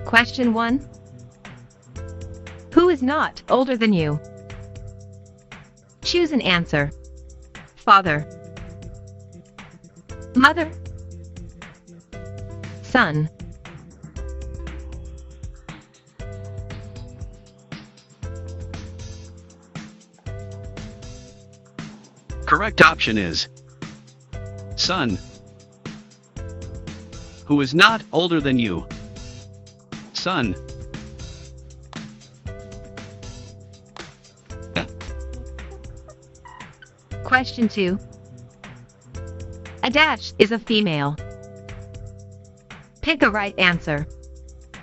Question 1. Who is not older than you? Choose an answer. Father, mother, son. Correct option is son. Who is not older than you? Son. Question 2. A dash is a female. Pick a right answer.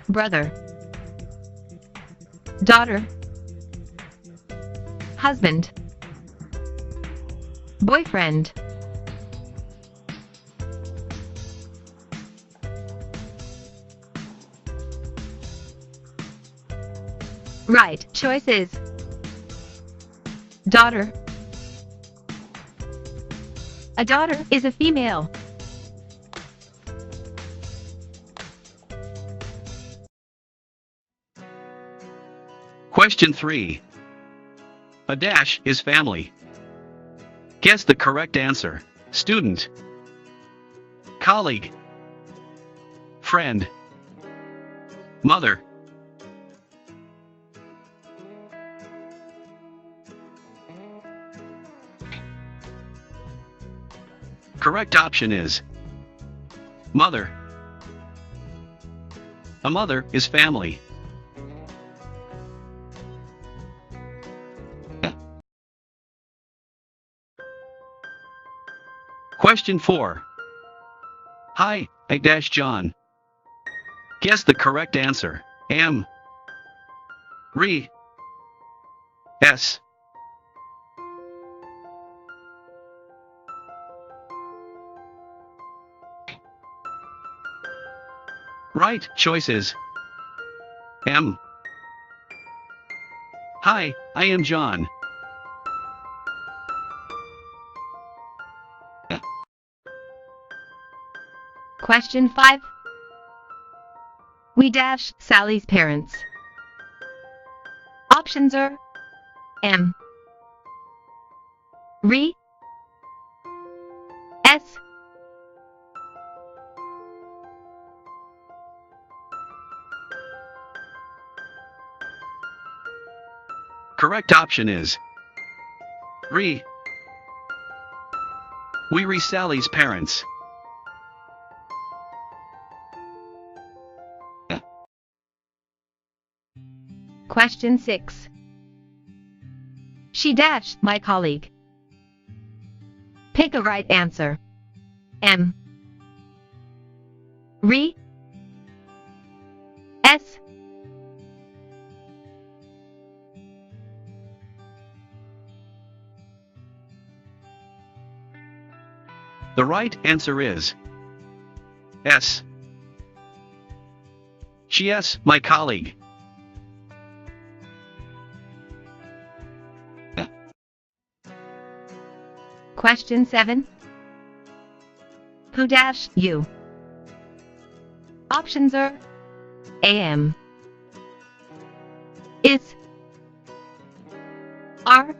Brother, daughter, husband, boyfriend. Right choice is daughter. A daughter is a female. Question 3. A dash is family. Guess the correct answer. Student, colleague, friend, mother. Correct option is mother. A mother is family. Question 4. Hi, John. Guess the correct answer. Am, re, s. Right choice is M. Hi, I am John. Question 5. We dash Sally's parents. Options are M, re, s. Correct option is re. We re Sally's parents. Question 6. She dashed my colleague. Pick a right answer. M, re, s. The right answer is S. She S, my colleague. Question 7. Who dash you? Options are am, is, are.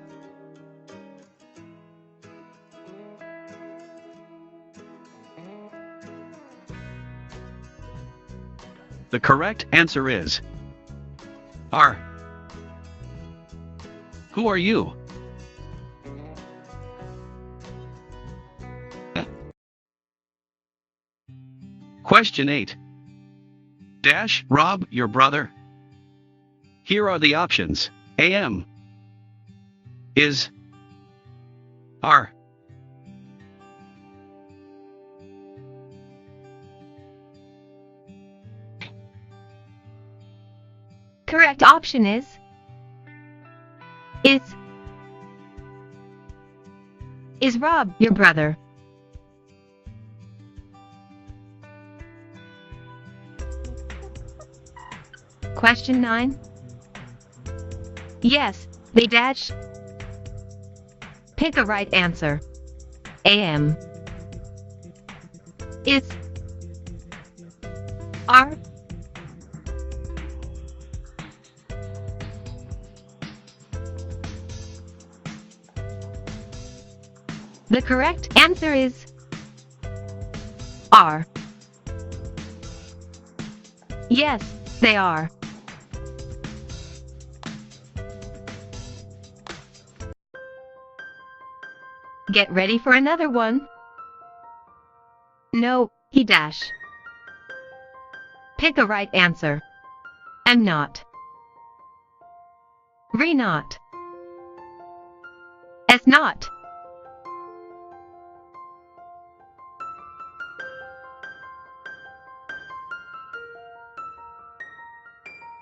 The correct answer is are. Who are you? Question 8. Dash rob your brother. Here are the options. Am, is, are. Correct option is rob your brother. Question 9. Yes, they dash. Pick a right answer. Am, is, are. The correct answer is are. Yes, they are. Get ready for another one. No, he dash. Pick a right answer. I'm not. Re not. S not.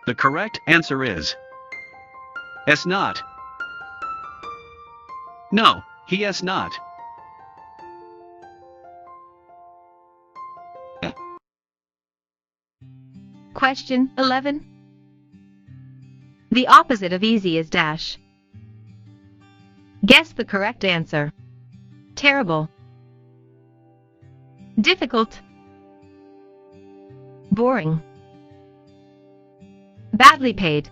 The correct answer is S not. No, he has not. Question 11. The opposite of easy is dash. Guess the correct answer. Terrible. Difficult. Boring. Badly paid.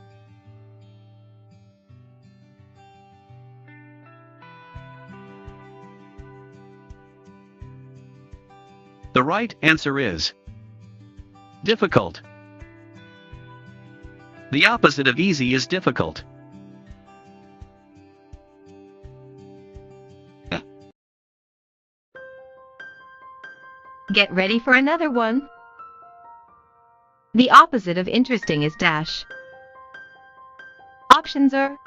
The right answer is difficult. The opposite of easy is difficult. Get ready for another one. The opposite of interesting is dash. Options are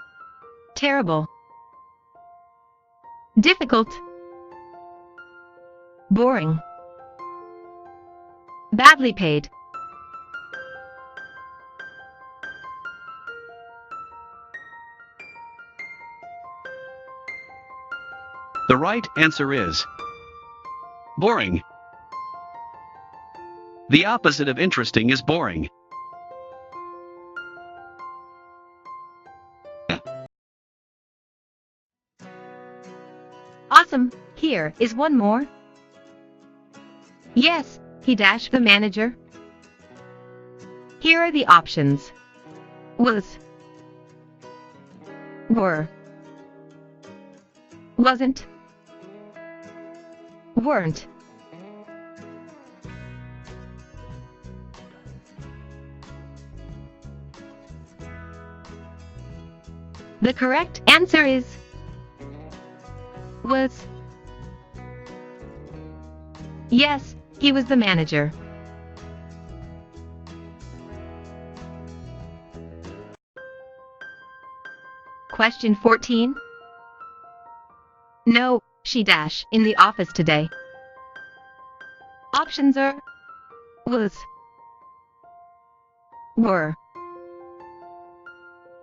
terrible, difficult, boring, badly paid. The right answer is boring. The opposite of interesting is boring. Awesome. Here is one more. Yes, he dashed the manager. Here are the options. Was, were, wasn't, weren't. The correct answer is was. Yes, he was the manager. Question 14. No, she dash in the office today. Options are was, were,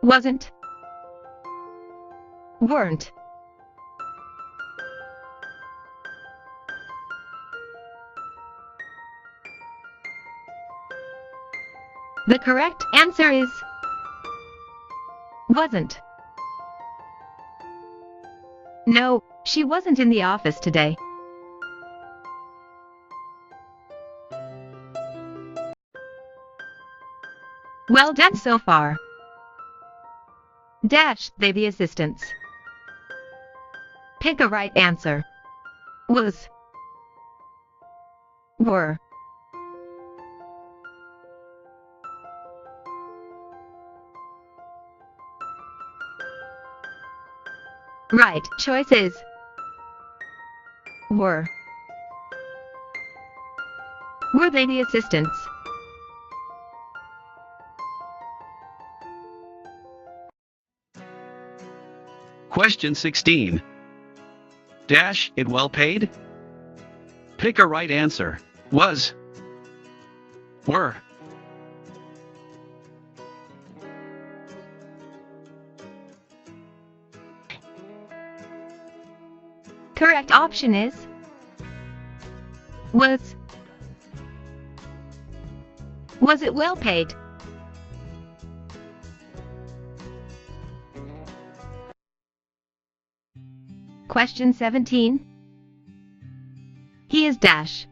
wasn't, weren't. The correct answer is wasn't. No, she wasn't in the office today. Well done so far. Dash, they the assistants. Pick a right answer. Was, were. Right choice is were. Were they the assistants? Question 16. Dash it well paid? Pick a right answer. Was, were. Correct option is was. Was it well paid? Question 17. He is dash.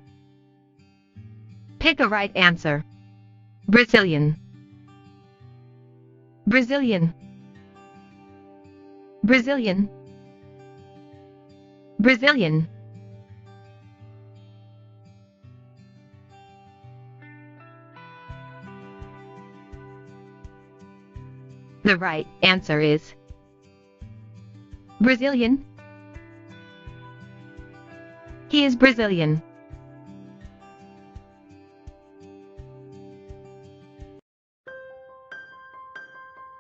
Pick a right answer. Brazilian. Brazilian. Brazilian. Brazilian. The right answer is Brazilian. He is Brazilian.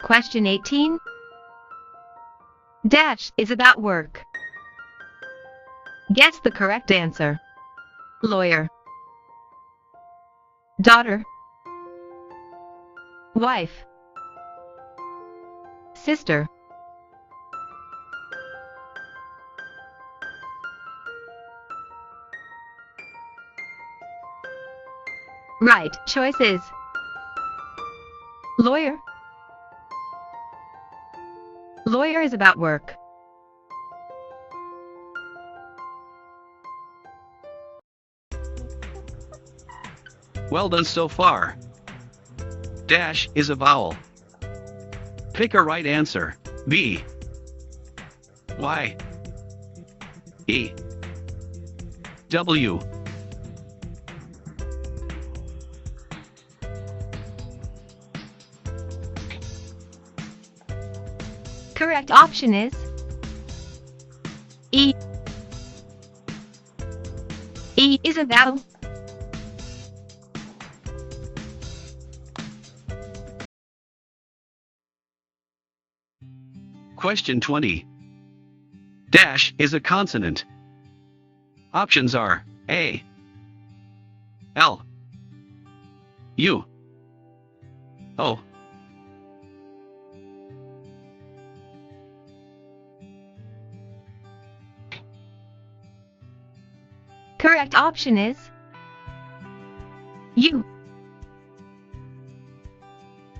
Question 18. Dash is about work. Guess the correct answer. Lawyer. Daughter. Wife. Sister. Right choice is lawyer. Lawyer is about work. Well done so far. Dash is a vowel. Pick a right answer. B. Y. E. W. Correct option is E. E is a vowel. Question 20. Dash is a consonant. Options are A. L. U. O. Correct option is U.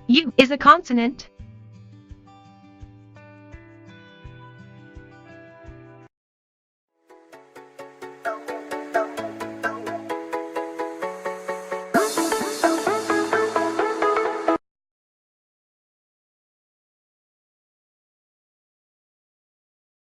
U is a consonant.